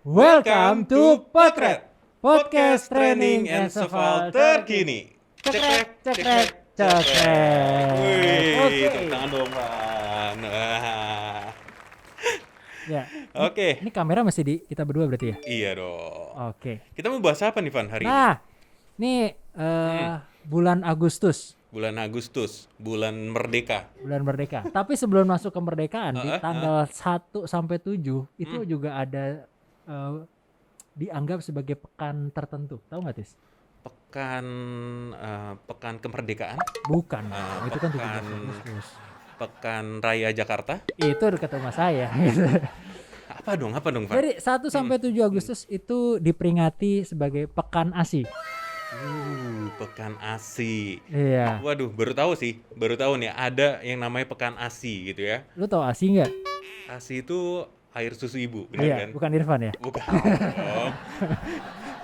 Welcome to Potret, podcast training and survival terkini. Cekrek, cekrek, cekrek. Wih, Oke. tepuk tangan dong, Pan. Ya, Oke, ini kamera masih di kita berdua berarti ya? iya dong. Oke. Kita mau bahas apa nih, Van, hari ini? Nah, ini bulan Agustus, Bulan Agustus, bulan Merdeka. bulan Merdeka. Tapi sebelum masuk ke kemerdekaan di tanggal 1 sampai 7 itu juga ada dianggap sebagai pekan tertentu. Tahu nggak, Tis? Pekan kemerdekaan, Bukan. Itu kan 17 pekan- Agustus. Pekan Raya Jakarta. Itu dekat rumah saya. Apa dong, Van? Jadi 1 sampai 7 Agustus itu diperingati sebagai Pekan ASI. Pekan ASI. Iya. Waduh, baru tahu nih ada yang namanya Pekan ASI gitu ya. Lu tahu ASI nggak? ASI itu air susu ibu, benar Iya, kan? bukan Irfan ya. Bukan. dong.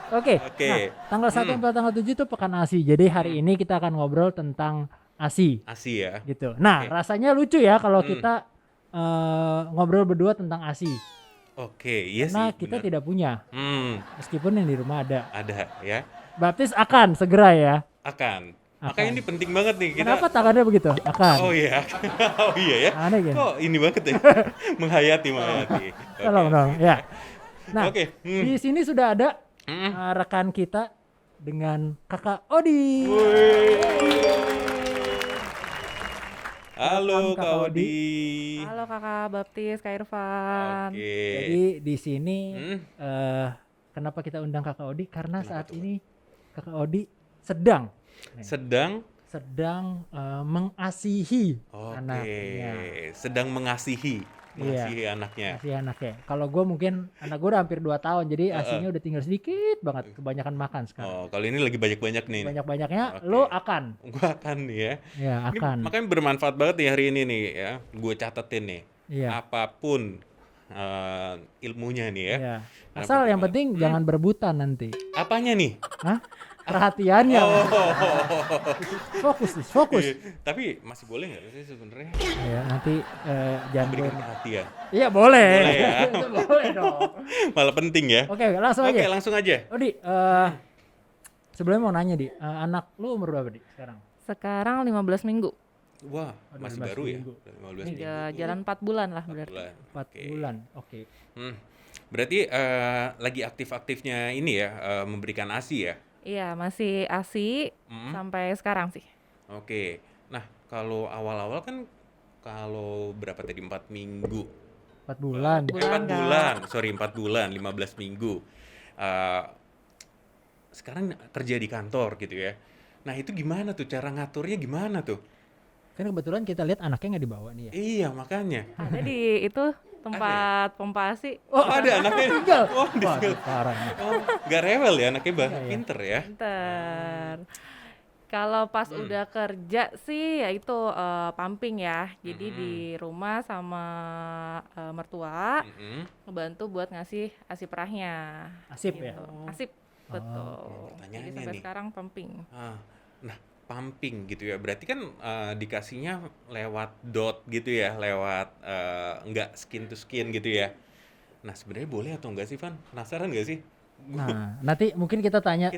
Oke. Oke. Nah, tanggal 1 sampai tanggal 7 itu Pekan ASI. Jadi hari ini kita akan ngobrol tentang ASI ASI ya. gitu. Nah, Oke. rasanya lucu ya kalau kita ngobrol berdua tentang ASI. Oke, iya Karena sih. kita benar. tidak punya, meskipun yang di rumah ada. Ada ya. Baptis akan segera ya. Akan. Akan. Makanya ini penting banget nih kita. Kenapa tangannya begitu? Akan. Oh iya. Oh iya ya. Aneh kan? Kok ini banget ya? menghayati. Oke. Tolong dong, ya. Nah, Oke. di sini sudah ada rekan kita dengan Kakak Odi. Halo Welcome, Kak Kak Odi. Odi. Halo Kakak Baptis, Kak Irfan. Oke. Jadi di sini kenapa kita undang Kakak Odi? Karena saat ini Kakak Odi sedang Sedang mengasihi Oke. anaknya. Sedang mengasihi anaknya. Asihi anaknya. Kalau gue mungkin anak gue udah hampir 2 tahun, jadi asinya udah tinggal sedikit banget, kebanyakan makan sekarang. Oh, kalau ini lagi banyak-banyak nih. Banyak-banyaknya Oke. lo akan. Gua akan nih ya. Ya, Ini akan. makanya bermanfaat banget nih hari ini nih ya. Gue catetin nih. Iya. Apapun ilmunya nih ya. Ya. Asal yang penting jangan berebutan nanti. Apanya nih? Hah? Perhatiannya. Oh. Fokus, Tis, fokus. Tapi masih boleh nggak sih sebenarnya Ya, nanti jangan berikan perhatian? Iya, boleh. Boleh ya. Itu boleh dong. Malah penting ya. Oke, langsung Oke, aja. langsung aja. Odi, sebelumnya mau nanya di, anak lu umur berapa di sekarang? Sekarang 15 minggu. Wah, Aduh, masih 15 baru ya. minggu. 15 minggu. Jalan 4 bulan lah 4 berarti. bulan. 4 Oke. bulan. Oke. Berarti lagi aktif-aktifnya ini ya, memberikan ASI ya. Iya, masih ASI sampai sekarang sih. Oke. Nah, kalau awal-awal kan kalau berapa tadi 4 minggu. 4 bulan. 4 Bulan, Kak. bulan. Sorry, 4 bulan, 15 minggu. Sekarang kerja di kantor gitu ya. Nah, itu gimana tuh cara ngaturnya gimana tuh? Kan kebetulan kita lihat anaknya nggak dibawa nih ya. Iya, makanya. Ada di itu tempat pompa ASI. Oh, ada anaknya. Tinggal. Oh, Waduh, parah nih. oh, gak rewel ya anaknya, Bang. Iya, iya. Pinter ya. Bentar. Kalau pas udah kerja sih ya itu pumping ya. Jadi di rumah sama mertua ngebantu buat ngasih ASI perahnya. Asip ya. Asip, betul. Jadi Pertanyaannya sampai nih. sekarang pumping. Nah, pumping gitu ya. Berarti kan dikasihnya lewat dot gitu ya, lewat nggak skin to skin gitu ya. Nah, sebenarnya boleh atau enggak sih, Van? Penasaran nggak sih? Nah, nanti mungkin kita tanya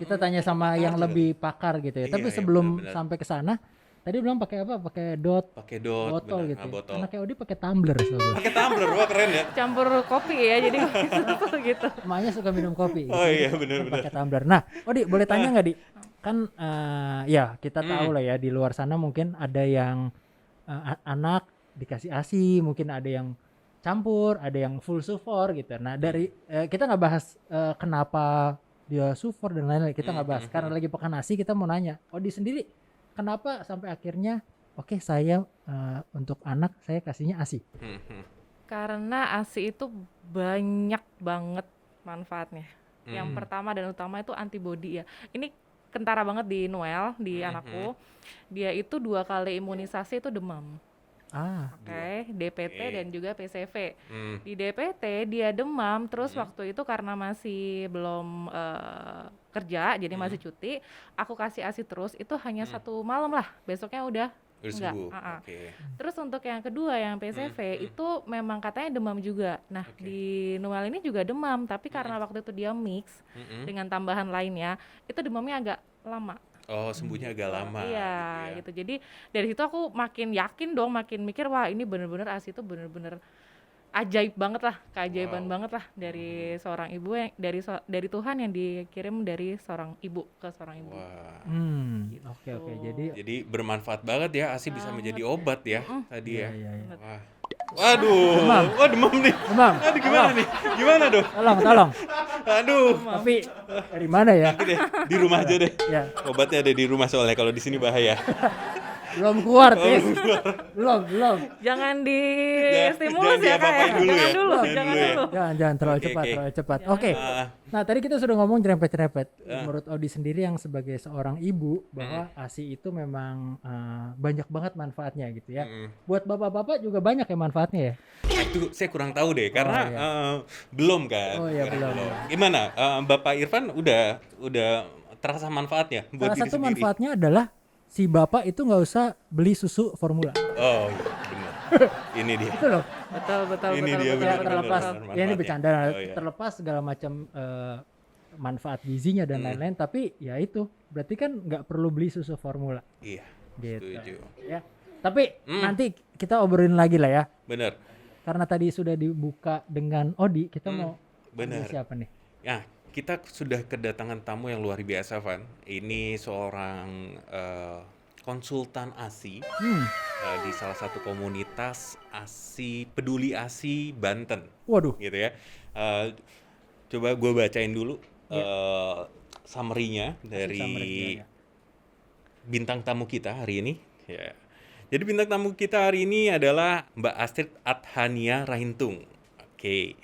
tanya sama yang lebih pakar gitu ya. Iya, Tapi iya, sebelum benar-benar. sampai ke sana, tadi bilang pakai apa? Pakai dot, Pakai dot, botol benar. gitu. ya. Botol. Anaknya Odi pakai tumbler soalnya. Pakai tumbler, wah keren ya. Campur kopi ya, jadi susu gitu. Emaknya suka minum kopi. Oh gitu. iya, Jadi benar-benar. pakai tumbler. Nah, Odi boleh tanya nggak di? Kan ya kita tahu lah ya di luar sana mungkin ada yang anak dikasih ASI, mungkin ada yang campur, ada yang full sufor gitu. Nah dari kita nggak bahas kenapa dia sufor dan lain-lain, kita nggak bahas. Karena lagi pekan ASI kita mau nanya, Odi sendiri kenapa sampai akhirnya oke, saya untuk anak saya kasihnya ASI. Karena ASI itu banyak banget manfaatnya. Yang pertama dan utama itu antibody ya. Ini kentara banget di Noel, di anakku. Dia itu 2 kali imunisasi itu demam. Oke, DPT dan juga PCV. Di DPT dia demam, terus waktu itu karena masih belum kerja, jadi masih cuti, aku kasih ASI terus, itu hanya 1 malam lah, besoknya udah Udah enggak. sembuh. uh-uh. Oke. Terus untuk yang kedua yang PCV itu memang katanya demam juga. Nah, Oke. di Noel ini juga demam, tapi karena waktu itu dia mix Mm-mm. dengan tambahan lainnya, itu demamnya agak lama. Oh, sembuhnya agak lama gitu Iya, ya. gitu. Jadi dari situ aku makin yakin dong, makin mikir wah ini bener-bener ASI itu bener-bener ajaib banget lah, keajaiban Wow. banget lah dari seorang ibu yang dari Tuhan yang dikirim dari seorang ibu ke seorang ibu. Wah. Oke, jadi Jadi bermanfaat banget ya, ASI bisa menjadi obat ya tadi iya, ya. iya, iya. Wah. Waduh, Demam. wah demam nih. Demam. Aduh gimana nih? Gimana dong? Tolong. Aduh, Tapi dari mana ya? nanti deh di rumah aja deh. Ya, Obatnya ada di rumah soalnya kalau di sini bahaya. belum keluar, Tis. Belum. Jangan di Jangan stimulus ya kak ya, diapa-apain dulu jangan ya. dulu, Jangan jangan dulu ya. dulu. Jangan terlalu Oke, cepat, oke. terlalu cepat. Jangan Oke. Ah, Nah, tadi kita sudah ngomong nyerempet-nyerempet. Menurut Odi sendiri yang sebagai seorang ibu bahwa ASI itu memang banyak banget manfaatnya gitu ya. Buat bapak-bapak juga banyak ya manfaatnya ya. itu saya kurang tahu deh karena iya. belum kan. Oh, iya, Karena belum. Gimana? Bapak Irfan udah terasa manfaatnya buat Salah diri satu sendiri? manfaatnya adalah si bapak itu nggak usah beli susu formula. Oh, iya, benar. Ini dia. Itu loh. Betul Ini dia, Ya, benar, terlepas benar, ya ini manfaatnya. bercanda. Oh, iya. Terlepas segala macam manfaat gizinya dan lain-lain, tapi ya itu berarti kan nggak perlu beli susu formula Iya, gitu. setuju. Ya. Tapi nanti kita obrolin lagi lah ya. Benar. Karena tadi sudah dibuka dengan Odi, kita mau benar. panggil siapa nih? Nah, kita sudah kedatangan tamu yang luar biasa, Van. Ini seorang konsultan ASI di salah satu komunitas ASI, peduli ASI Banten, Waduh. gitu ya. Coba gue bacain dulu summary-nya dari summary-nya, ya. bintang tamu kita hari ini. Ya. Jadi bintang tamu kita hari ini adalah Mbak Astrid Adhania Rahintung. Oke.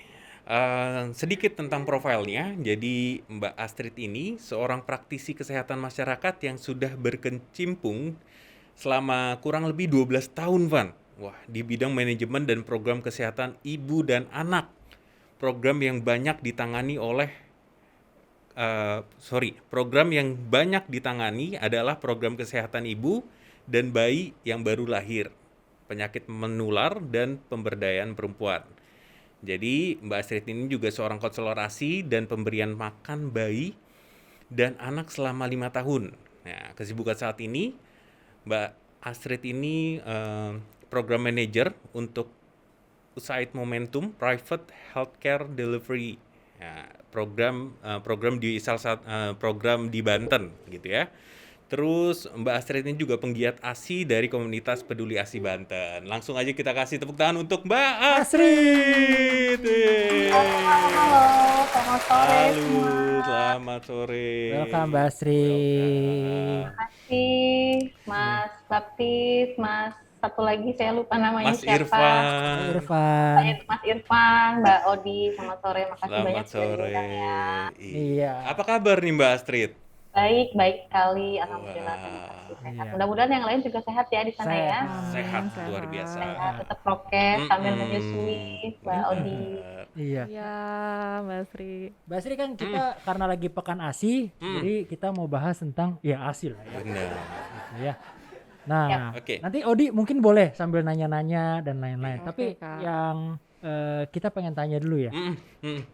Sedikit tentang profilnya. Jadi Mbak Astrid ini seorang praktisi kesehatan masyarakat yang sudah berkecimpung selama kurang lebih 12 tahun, Van. Wah, di bidang manajemen dan program kesehatan ibu dan anak. Program yang banyak ditangani program yang banyak ditangani adalah program kesehatan ibu dan bayi yang baru lahir, penyakit menular, dan pemberdayaan perempuan. Jadi Mbak Astrid ini juga seorang konselor ASI dan pemberian makan bayi dan anak selama 5 tahun. Nah, kesibukan saat ini Mbak Astrid ini program manager untuk USAID Momentum Private Healthcare Delivery. Nah, program di program di Banten gitu ya. Terus Mbak Astrid ini juga penggiat ASI dari komunitas peduli ASI Banten. Langsung aja kita kasih tepuk tangan untuk Mbak Astrid. Halo, selamat sore Halo, semua. selamat sore. Welcome Mbak Astrid. Terima kasih Mas Baptis, Mas satu lagi saya lupa namanya Mas siapa. Irfan. Irfan. Mas Irfan, Mbak Odi, selamat sore. Makasih Selamat banyak sudah sore. diundang ya. Iya. Apa kabar nih Mbak Astrid? Baik sekali. Alhamdulillah. Terima kasih. Sehat. Iya. Mudah-mudahan yang lain juga sehat ya di sana ya. Sehat, Sehat. luar biasa. Sehat, tetap prokes sambil menyusui, Mbak Odi. Iya. Iya, Mbak Sri. Mbak Astrid kan kita karena lagi pekan ASI, jadi kita mau bahas tentang ya ASI lah ya. Benar. Gitu ya. Nah, Yap. Oke. nanti Odi mungkin boleh sambil nanya-nanya dan lain-lain. Oke, Tapi Kak. yang kita pengen tanya dulu ya,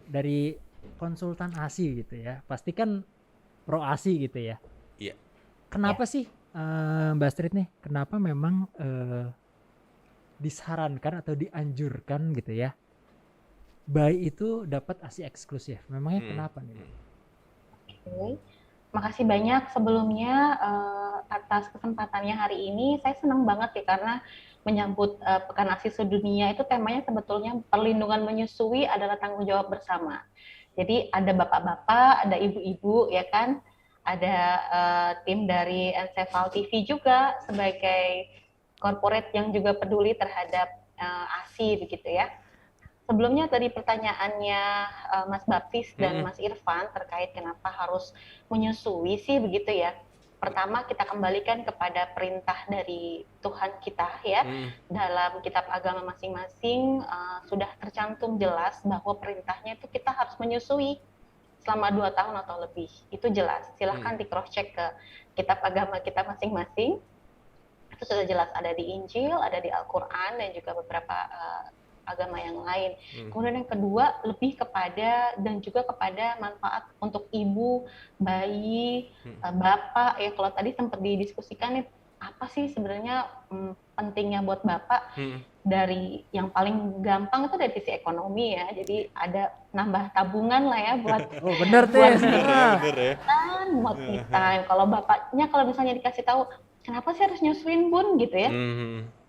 dari konsultan ASI gitu ya. Pasti kan pro ASI gitu ya. Iya. Kenapa sih Mbak Astrid nih? Kenapa memang disarankan atau dianjurkan gitu ya? Bayi itu dapat ASI eksklusif. Memangnya kenapa nih? Oke. Makasih banyak sebelumnya atas kesempatannya hari ini. Saya senang banget ya karena menyambut Pekan ASI Sedunia itu temanya sebetulnya perlindungan menyusui adalah tanggung jawab bersama. Jadi ada bapak-bapak, ada ibu-ibu ya kan, ada tim dari Encefal TV juga sebagai corporate yang juga peduli terhadap ASI begitu ya. Sebelumnya tadi pertanyaannya Mas Baptis dan Mas Irfan terkait kenapa harus menyusui sih begitu ya. Pertama kita kembalikan kepada perintah dari Tuhan kita ya. Dalam kitab agama masing-masing sudah tercantum jelas bahwa perintahnya itu kita harus menyusui selama 2 tahun atau lebih. Itu jelas. Silahkan di cross check ke kitab agama kita masing-masing. itu sudah jelas ada di Injil, ada di Al-Quran, dan juga beberapa agama yang lain. Kemudian yang kedua, lebih kepada dan juga kepada manfaat untuk ibu, bayi, bapak ya. Kalau tadi sempat didiskusikan nih, apa sih sebenarnya pentingnya buat bapak? Dari yang paling gampang itu dari sisi ekonomi ya. Jadi ada nambah tabungan lah ya buat Oh bener buat Tis. Bener ya. buat me time. Kalau bapaknya kalau misalnya dikasih tahu, kenapa sih harus nyusuin Bun gitu ya?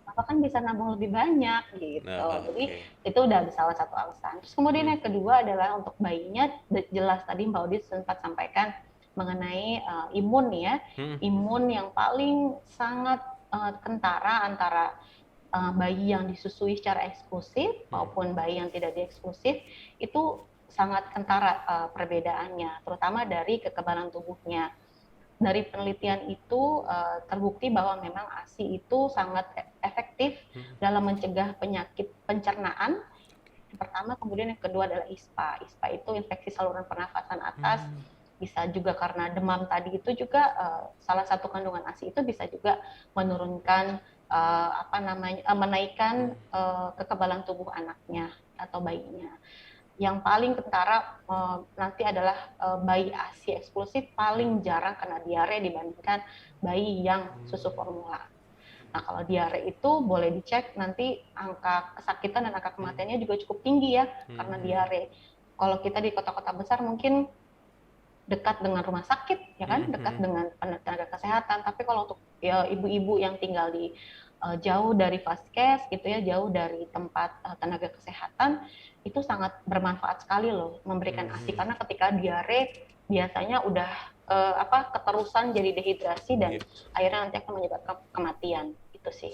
Bapak kan bisa nabung lebih banyak gitu. Nah, Jadi oke. itu udah salah satu alasan. Terus kemudian yang kedua adalah untuk bayinya, jelas tadi Mbak Odi sempat sampaikan mengenai imun ya. Imun yang paling sangat kentara antara bayi yang disusui secara eksklusif maupun bayi yang tidak dieksklusif, itu sangat kentara perbedaannya, terutama dari kekebalan tubuhnya. Dari penelitian itu terbukti bahwa memang ASI itu sangat efektif dalam mencegah penyakit pencernaan. Yang pertama, kemudian yang kedua adalah ISPA. ISPA itu infeksi saluran pernafasan atas. Bisa juga karena demam tadi itu juga salah satu kandungan ASI itu bisa juga menurunkan menaikkan kekebalan tubuh anaknya atau bayinya. Yang paling kentara nanti adalah bayi ASI eksklusif paling jarang kena diare dibandingkan bayi yang susu formula. Nah, kalau diare itu boleh dicek nanti angka kesakitan dan angka kematiannya juga cukup tinggi ya karena diare. Kalau kita di kota-kota besar mungkin dekat dengan rumah sakit ya kan, dekat dengan tenaga kesehatan. Tapi kalau untuk ya, ibu-ibu yang tinggal di jauh dari vaskes gitu ya, jauh dari tempat tenaga kesehatan, itu sangat bermanfaat sekali loh memberikan ASI, karena ketika diare biasanya udah keterusan jadi dehidrasi dan akhirnya nanti akan menyebabkan kematian itu sih.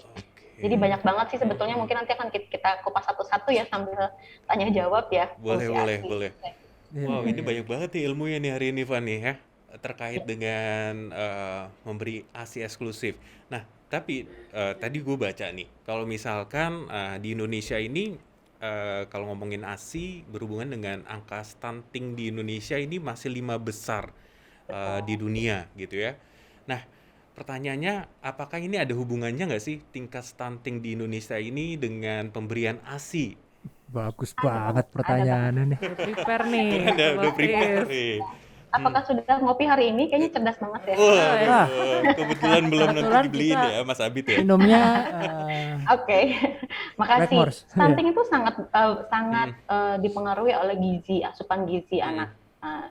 Jadi banyak banget sih sebetulnya, mungkin nanti akan kita kupas satu-satu ya sambil tanya jawab ya. Boleh. Wow, ini banyak banget nih ilmunya nih hari ini, Van nih ya, terkait dengan memberi ASI eksklusif. Nah, tapi tadi gue baca nih, kalau misalkan di Indonesia ini, kalau ngomongin ASI berhubungan dengan angka stunting di Indonesia ini masih 5 besar di dunia gitu ya. Nah, pertanyaannya, apakah ini ada hubungannya nggak sih tingkat stunting di Indonesia ini dengan pemberian ASI? Bagus banget pertanyaannya nih. Udah prepare nih. Udah prepare Tis. nih. Apakah sudah ngopi hari ini? Kayaknya cerdas banget ya. Wah, kebetulan belum nanti Kebetulan dibeliin kita ya Mas Abid ya. minumnya Oke, makasih. Blackmores. Stunting itu sangat dipengaruhi oleh gizi, asupan gizi anak.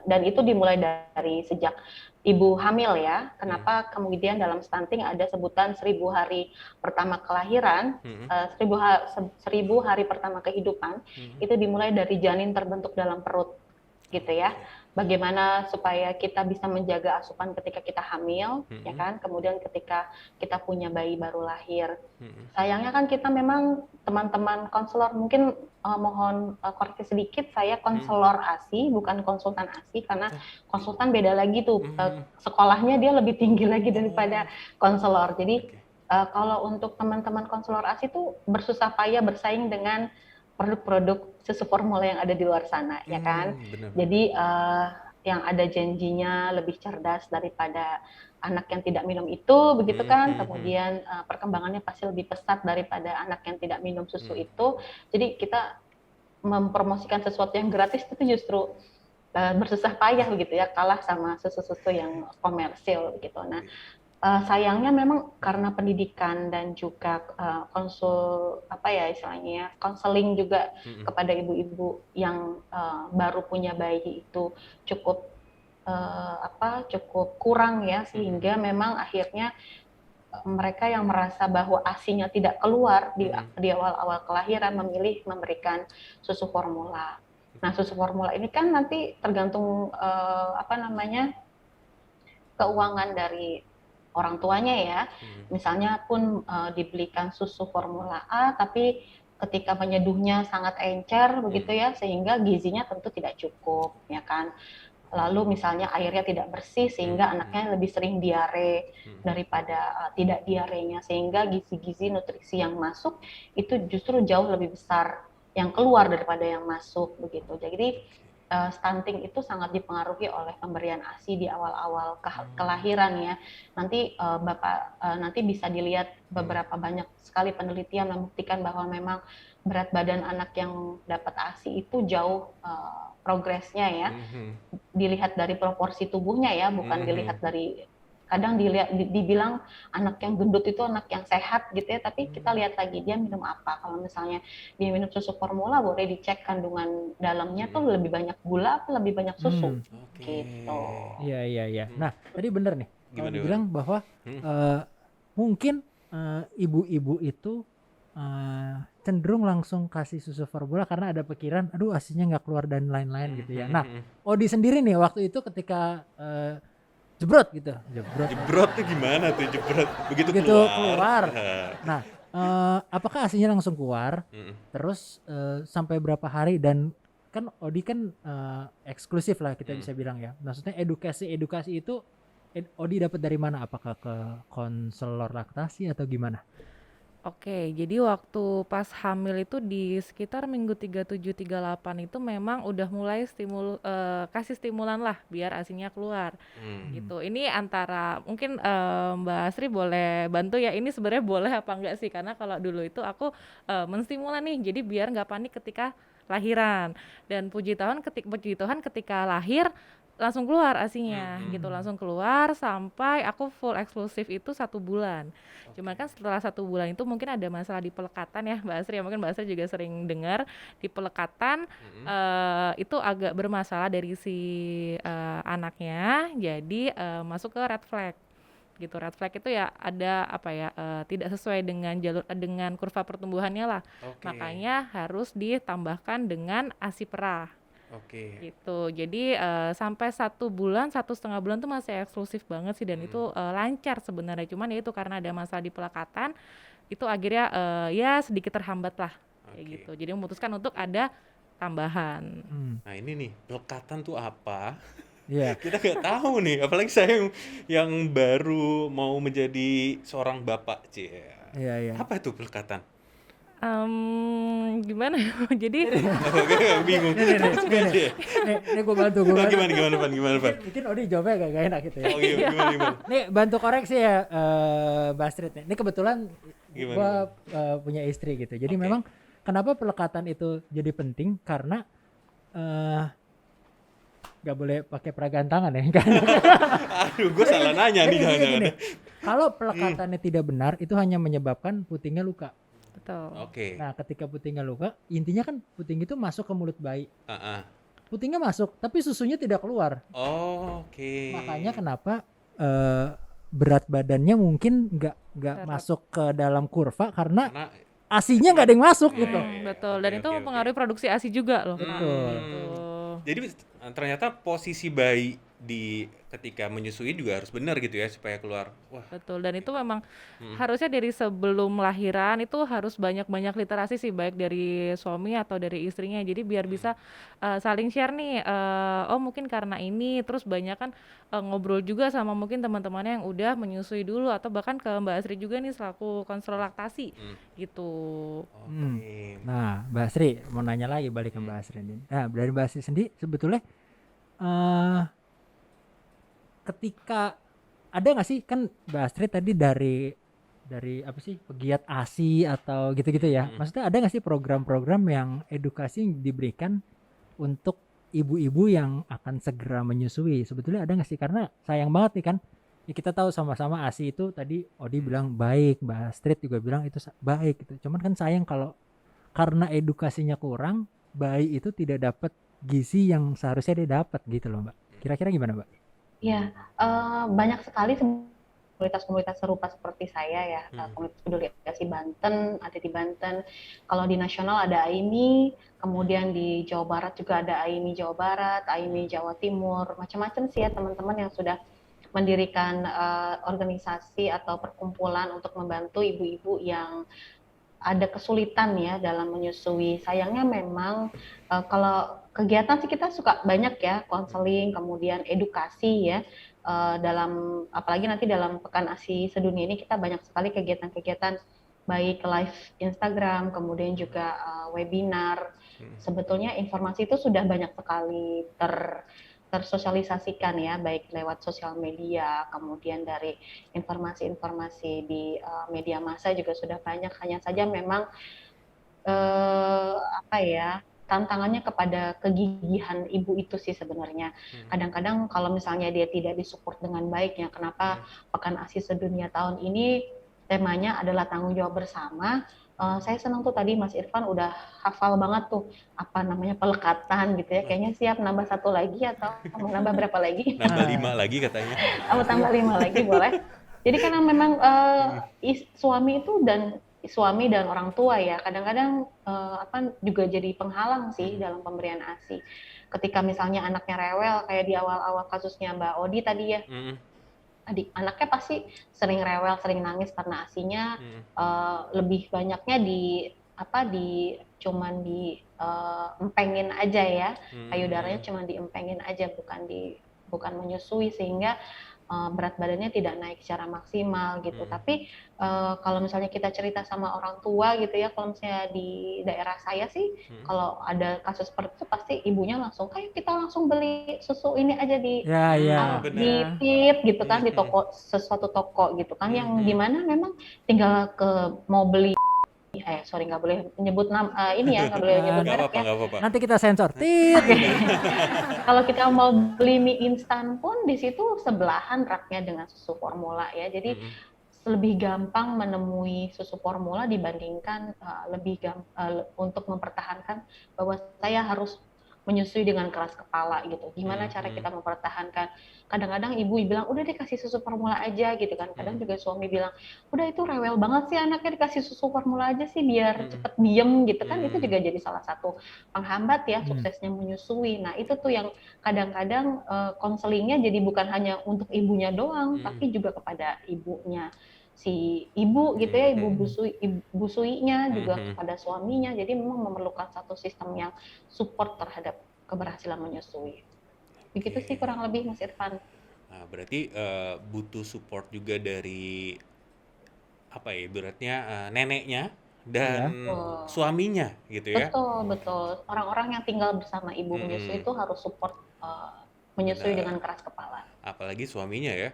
Dan itu dimulai dari sejak ibu hamil ya. Kenapa kemudian dalam stunting ada sebutan 1000 hari pertama kelahiran, 1000 hari pertama kehidupan, itu dimulai dari janin terbentuk dalam perut gitu ya. Bagaimana supaya kita bisa menjaga asupan ketika kita hamil, ya kan? Kemudian ketika kita punya bayi baru lahir. Sayangnya kan kita memang teman-teman konselor, mungkin mohon koreksi sedikit, saya konselor ASI, bukan konsultan ASI, karena konsultan beda lagi tuh, sekolahnya dia lebih tinggi lagi daripada konselor. Jadi kalau untuk teman-teman konselor ASI tuh bersusah payah bersaing dengan produk-produk susu formula yang ada di luar sana, ya kan? Jadi yang ada janjinya lebih cerdas daripada anak yang tidak minum itu, begitu kan? Kemudian perkembangannya pasti lebih pesat daripada anak yang tidak minum susu itu. Jadi kita mempromosikan sesuatu yang gratis itu justru bersusah payah begitu ya, kalah sama susu-susu yang komersil begitu. Nah, sayangnya memang karena pendidikan dan juga konseling juga kepada ibu-ibu yang baru punya bayi itu cukup kurang ya, sehingga memang akhirnya mereka yang merasa bahwa ASI-nya tidak keluar di awal-awal kelahiran memilih memberikan susu formula. Nah, susu formula ini kan nanti tergantung keuangan dari orang tuanya ya. Misalnya pun dibelikan susu formula A, tapi ketika menyeduhnya sangat encer begitu ya, sehingga gizinya tentu tidak cukup, ya kan. Lalu misalnya airnya tidak bersih sehingga anaknya lebih sering diare daripada tidak diarenya, sehingga gizi-gizi nutrisi yang masuk itu justru jauh lebih besar yang keluar daripada yang masuk begitu. Jadi stunting itu sangat dipengaruhi oleh pemberian ASI di awal-awal kelahiran ya. Nanti nanti bisa dilihat beberapa banyak sekali penelitian membuktikan bahwa memang berat badan anak yang dapat ASI itu jauh progresnya ya. Dilihat dari proporsi tubuhnya ya, bukan dilihat dari, kadang dibilang anak yang gendut itu anak yang sehat gitu ya, tapi kita lihat lagi dia minum apa. Kalau misalnya dia minum susu formula, boleh dicek kandungan dalamnya tuh lebih banyak gula apa lebih banyak susu gitu. Iya. Nah tadi bener nih kalau Gimana, dibilang bahwa mungkin ibu-ibu itu cenderung langsung kasih susu formula karena ada pikiran aduh asinya nggak keluar dan lain-lain gitu ya. Nah Odi sendiri nih waktu itu ketika jebrot Jebrot tuh gimana tuh jebrot? Begitu keluar. Nah apakah asinya langsung keluar? Terus sampai berapa hari? Dan kan Odi kan eksklusif lah kita bisa bilang ya. Maksudnya edukasi itu Odi dapat dari mana? Apakah ke konselor laktasi atau gimana? Oke, jadi waktu pas hamil itu di sekitar minggu 37-38 itu memang udah mulai kasih stimulan lah biar asinya keluar gitu. Ini antara mungkin Mbak Asri boleh bantu ya, ini sebenarnya boleh apa enggak sih, karena kalau dulu itu aku menstimulan nih jadi biar nggak panik ketika lahiran, dan puji Tuhan ketika lahir langsung keluar asinya gitu, langsung keluar sampai aku full eksklusif itu 1 bulan. Cuman kan setelah 1 bulan itu mungkin ada masalah di pelekatan ya Mbak Asri, ya mungkin Mbak Asri juga sering dengar di pelekatan itu agak bermasalah dari si anaknya, jadi masuk ke red flag gitu. Red flag itu ya ada apa ya, tidak sesuai dengan dengan kurva pertumbuhannya lah. Makanya harus ditambahkan dengan ASI perah. Gitu. Jadi sampai 1 bulan, 1,5 bulan tuh masih eksklusif banget sih, dan itu lancar sebenarnya. Cuman ya itu karena ada masalah di pelekatan, itu akhirnya ya sedikit terhambat lah kayak gitu. Jadi memutuskan untuk ada tambahan. Nah ini nih, pelekatan tuh apa? Iya. Kita nggak tahu nih, apalagi saya yang baru mau menjadi seorang bapak, Iya. Apa itu pelekatan? Gimana ya? Jadi Bingung. Nih gue bantu. Gimana, Pak? Mungkin Odi jawabnya gak enak gitu ya. Oh iya, gimana? Nih bantu koreksi ya Mbak Astrid. Ini kebetulan gue punya istri gitu. Jadi memang kenapa pelekatan itu jadi penting, karena gak boleh pakai peragaan tangan ya. Aduh, gue salah nanya nih jangan-jangan. Kalau pelekatannya tidak benar, itu hanya menyebabkan putingnya luka. betul. Nah ketika putingnya luka, intinya kan puting itu masuk ke mulut bayi. Putingnya masuk, tapi susunya tidak keluar. Makanya kenapa berat badannya mungkin nggak masuk ke dalam kurva karena asinya nggak ada yang masuk gitu. Betul. Dan itu mempengaruhi produksi ASI juga loh. Betul. Jadi ternyata posisi bayi ketika menyusui juga harus benar gitu ya supaya keluar. Wah. Betul. Dan itu memang harusnya dari sebelum lahiran itu harus banyak-banyak literasi sih, baik dari suami atau dari istrinya. Jadi biar bisa saling share nih. Oh mungkin karena ini, terus banyak kan ngobrol juga sama mungkin teman-temannya yang udah menyusui dulu, atau bahkan ke Mbak Asri juga nih selaku konselor laktasi gitu. Nah Mbak Asri mau nanya lagi, balik ke Mbak Asri ini. Nah dari Mbak Asri sendiri sebetulnya ketika ada nggak sih, kan Mbak Astrid tadi dari apa sih, pegiat ASI atau gitu-gitu ya, maksudnya ada nggak sih program-program yang edukasi yang diberikan untuk ibu-ibu yang akan segera menyusui? Sebetulnya ada nggak sih? Karena sayang banget nih kan ya, kita tahu sama-sama ASI itu tadi Odi bilang baik, Mbak Astrid juga bilang itu baik gitu. Cuman kan sayang kalau karena edukasinya kurang, bayi itu tidak dapat gizi yang seharusnya dia dapat gitu loh Mbak. Kira-kira gimana Mbak? Ya, banyak sekali komunitas-komunitas serupa seperti saya ya. Komunitas peduli ASI Banten, ada di Banten. Kalau di nasional ada AIMI, kemudian di Jawa Barat juga ada AIMI Jawa Barat, AIMI Jawa Timur, macam-macam sih ya teman-teman yang sudah mendirikan organisasi atau perkumpulan untuk membantu ibu-ibu yang ada kesulitan ya dalam menyusui. Sayangnya memang kalau kegiatan sih kita suka banyak ya, konseling, kemudian edukasi ya, dalam apalagi nanti dalam Pekan ASI Sedunia ini kita banyak sekali kegiatan-kegiatan baik live Instagram, kemudian juga webinar. Sebetulnya informasi itu sudah banyak sekali tersosialisasikan ya, baik lewat sosial media, kemudian dari informasi-informasi di media massa juga sudah banyak. Hanya saja memang apa ya, tantangannya kepada kegigihan ibu itu sih sebenarnya. Kadang-kadang kalau misalnya dia tidak disupport dengan baik ya, kenapa Pekan ASI Sedunia tahun ini temanya adalah tanggung jawab bersama. Saya senang tuh tadi Mas Irfan udah hafal banget tuh apa namanya pelekatan gitu ya. Kayaknya siap nambah satu lagi atau mau nambah berapa lagi? Nambah 5 lagi katanya. Mau tambah 5 lagi boleh. Jadi karena memang suami dan orang tua ya kadang-kadang juga jadi penghalang sih dalam pemberian ASI. Ketika misalnya anaknya rewel kayak di awal-awal kasusnya Mbak Odi tadi ya, anaknya pasti sering rewel, sering nangis karena ASINya lebih banyaknya cuman empengin aja ya, payudaranya cuman diempengin aja, bukan menyusui, sehingga berat badannya tidak naik secara maksimal gitu. Tapi kalau misalnya kita cerita sama orang tua gitu ya, kalau misalnya di daerah saya sih, kalau ada kasus seperti itu pasti ibunya langsung, kayak kita langsung beli susu ini aja di PIT gitu kan, di sesuatu toko gitu kan, yang dimana memang tinggal mau beli. Nggak boleh nyebut ini ya, nggak boleh nyebut merek ya. Nanti kita sensor. Tit. Kalau kita mau beli mie instan pun di situ sebelahan raknya dengan susu formula ya. Jadi lebih gampang menemui susu formula dibandingkan untuk mempertahankan bahwa saya harus menyusui dengan keras kepala gitu. Gimana cara kita mempertahankan? Kadang-kadang ibu bilang, udah dikasih susu formula aja gitu kan. Kadang juga suami bilang, udah itu rewel banget sih anaknya, dikasih susu formula aja sih biar cepet diem gitu kan. Itu juga jadi salah satu penghambat ya suksesnya menyusui. Nah itu tuh yang kadang-kadang konselingnya jadi bukan hanya untuk ibunya doang, tapi juga kepada ibunya si ibu gitu ya, ibu busuinya juga kepada suaminya. Jadi memang memerlukan satu sistem yang support terhadap keberhasilan menyusui. Begitu sih kurang lebih Mas Irfan. Nah, berarti butuh support juga dari apa ya, ibaratnya neneknya dan suaminya gitu ya. Betul. Orang-orang yang tinggal bersama ibu menyusui itu harus support menyusui dengan keras kepala. Apalagi suaminya ya.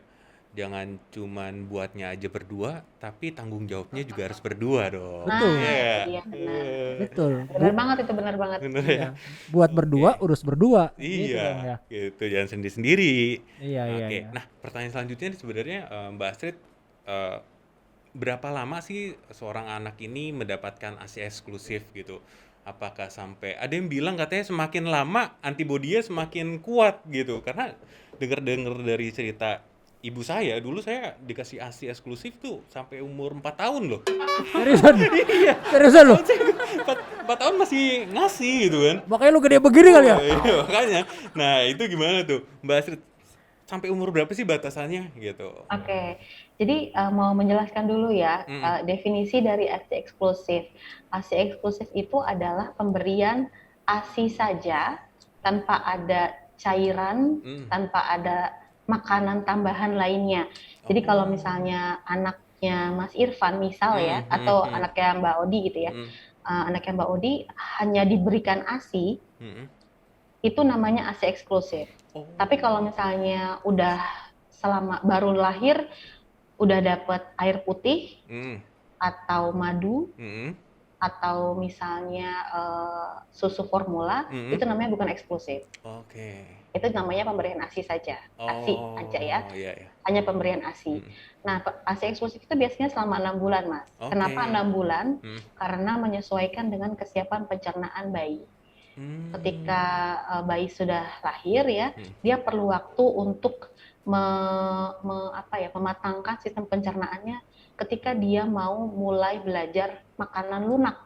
Jangan cuman buatnya aja berdua, tapi tanggung jawabnya juga harus berdua dong. Betul. Iya, benar. Betul. Benar banget. Bener ya? Buat berdua, urus berdua. Iya, gitu. Jangan sendiri-sendiri. Iya. Nah, pertanyaan selanjutnya sebenarnya Mbak Astrid, berapa lama sih seorang anak ini mendapatkan ASI eksklusif gitu? Apakah sampai, ada yang bilang katanya semakin lama antibodinya semakin kuat gitu, karena dengar dari cerita ibu saya, dulu saya dikasih ASI eksklusif tuh sampai umur 4 tahun loh. Seriusan? Iya. Seriusan loh? 4 tahun masih ngasih gitu kan. Makanya lu gede begini kali ya? Iya, makanya. Nah, itu gimana tuh Mbak Astrid? Sampai umur berapa sih batasannya gitu? Oke. Jadi mau menjelaskan dulu ya definisi dari ASI eksklusif. ASI eksklusif itu adalah pemberian ASI saja tanpa ada cairan, tanpa ada makanan tambahan lainnya. Jadi kalau misalnya anaknya Mas Irfan misal ya, atau anaknya Mbak Odi gitu ya, anaknya Mbak Odi hanya diberikan ASI, itu namanya ASI eksklusif. Tapi kalau misalnya udah baru lahir, udah dapat air putih atau madu, atau misalnya susu formula, itu namanya bukan eksklusif. Itu namanya pemberian ASI saja, ASI aja ya, hanya pemberian ASI. Nah, ASI eksklusif itu biasanya selama 6 bulan, Mas. Kenapa 6 bulan? Karena menyesuaikan dengan kesiapan pencernaan bayi. Ketika bayi sudah lahir ya, dia perlu waktu untuk mematangkan sistem pencernaannya ketika dia mau mulai belajar makanan lunak.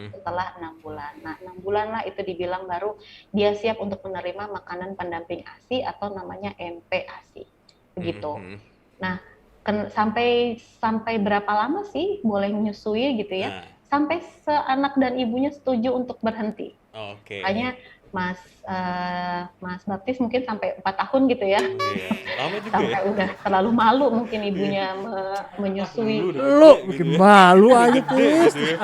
Setelah 6 bulan. Nah, 6 bulan lah itu dibilang baru dia siap untuk menerima makanan pendamping ASI atau namanya MPASI. Begitu. Nah, sampai berapa lama sih boleh menyusui gitu ya? Sampai seanak dan ibunya setuju untuk berhenti. Hanya Mas Baptis mungkin sampai 4 tahun gitu ya. Iya, lama juga Sampai ya. udah terlalu malu mungkin ibunya menyusui. Udah Lu gede bikin gitu ya. malu Udah aja gede Tis. gitu ya.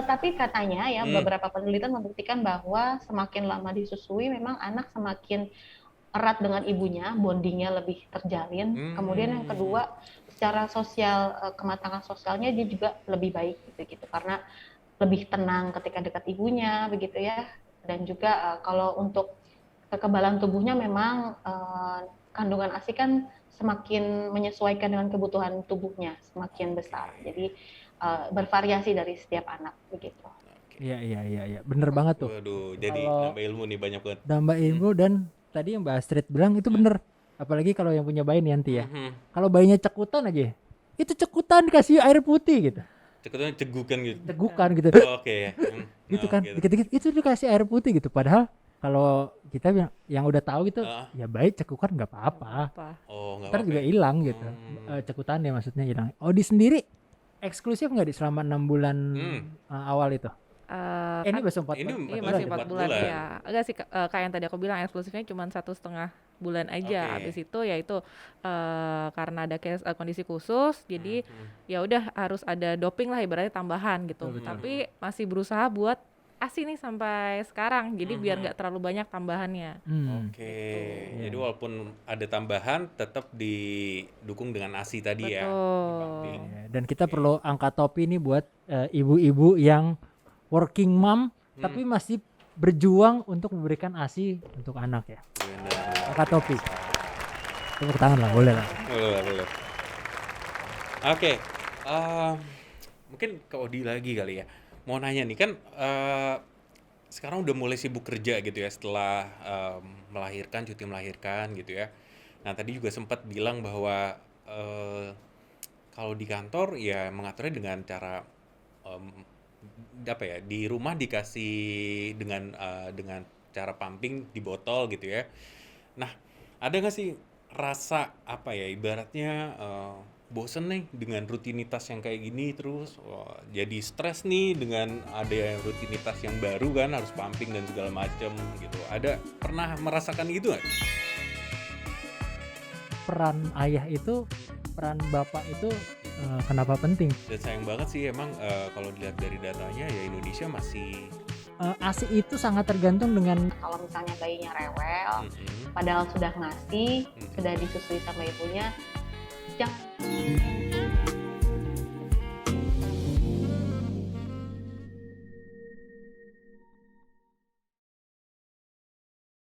Tapi katanya ya Hmm. beberapa penelitian membuktikan bahwa semakin lama disusui memang anak semakin erat dengan ibunya, bondingnya lebih terjalin. Kemudian yang kedua, secara sosial, kematangan sosialnya dia juga lebih baik gitu karena lebih tenang ketika dekat ibunya begitu ya. Dan juga kalau untuk kekebalan tubuhnya memang kandungan ASI kan semakin menyesuaikan dengan kebutuhan tubuhnya, semakin besar. Jadi bervariasi dari setiap anak begitu. Oke. Iya, bener banget tuh. Waduh, jadi Kalau nambah ilmu nih banyak banget. nambah ilmu dan tadi yang Mbak Astrid bilang itu bener. Apalagi kalau yang punya bayi nih Yanti ya. Kalau bayinya cekutan aja, itu cekutan dikasih air putih gitu, Cekutnya cegukan gitu. cegukan gitu, Oh, oke ya. gitu Oh, kan, gitu. dikit-dikit itu dikasih air putih gitu. Padahal kalau kita yang udah tahu gitu, Ah. ya bayi cekukan nggak apa-apa, Apa? Oh, nggak ntar apa-apa juga ya. hilang gitu. Cekutannya maksudnya hilang. Di sendiri eksklusif nggak di selama 6 bulan awal itu? Ini masih 4 Ini Iya Baru masih 4 4 bulan bulan. ya. Enggak sih kayak yang tadi aku bilang eksklusifnya cuma 1,5 bulan aja. Oke. Habis itu ya itu karena ada kondisi khusus, jadi ya udah harus ada doping lah ibaratnya tambahan gitu. Betul. Tapi masih berusaha buat ASI nih sampai sekarang. Jadi biar nggak terlalu banyak tambahannya. Oke. Jadi walaupun ada tambahan tetap didukung dengan ASI tadi ya. Betul. Dipamping. Ya, dan kita perlu angkat topi nih buat ibu-ibu yang working mom tapi masih berjuang untuk memberikan ASI untuk anak ya. Benar. Angkat topi. Tepuk tangan lah, boleh lah. Boleh. Oke. Mungkin ke Odi lagi kali ya. Mau nanya nih kan sekarang udah mulai sibuk kerja gitu ya setelah melahirkan, cuti melahirkan gitu ya. Nah, tadi juga sempat bilang bahwa kalau di kantor ya mengaturnya dengan cara apa ya, di rumah dikasih dengan cara pumping di botol gitu ya. Nah, ada nggak sih rasa apa ya ibaratnya bosen nih dengan rutinitas yang kayak gini terus jadi stres nih dengan ada yang rutinitas yang baru kan harus pumping dan segala macem gitu. Ada pernah merasakan gitu nggak? Peran ayah itu, peran bapak itu kenapa penting? Dan sayang banget sih emang kalau dilihat dari datanya ya Indonesia masih ASI itu sangat tergantung dengan Kalau misalnya bayinya rewel, padahal sudah ngasih, sudah disusui sama ibunya, jangan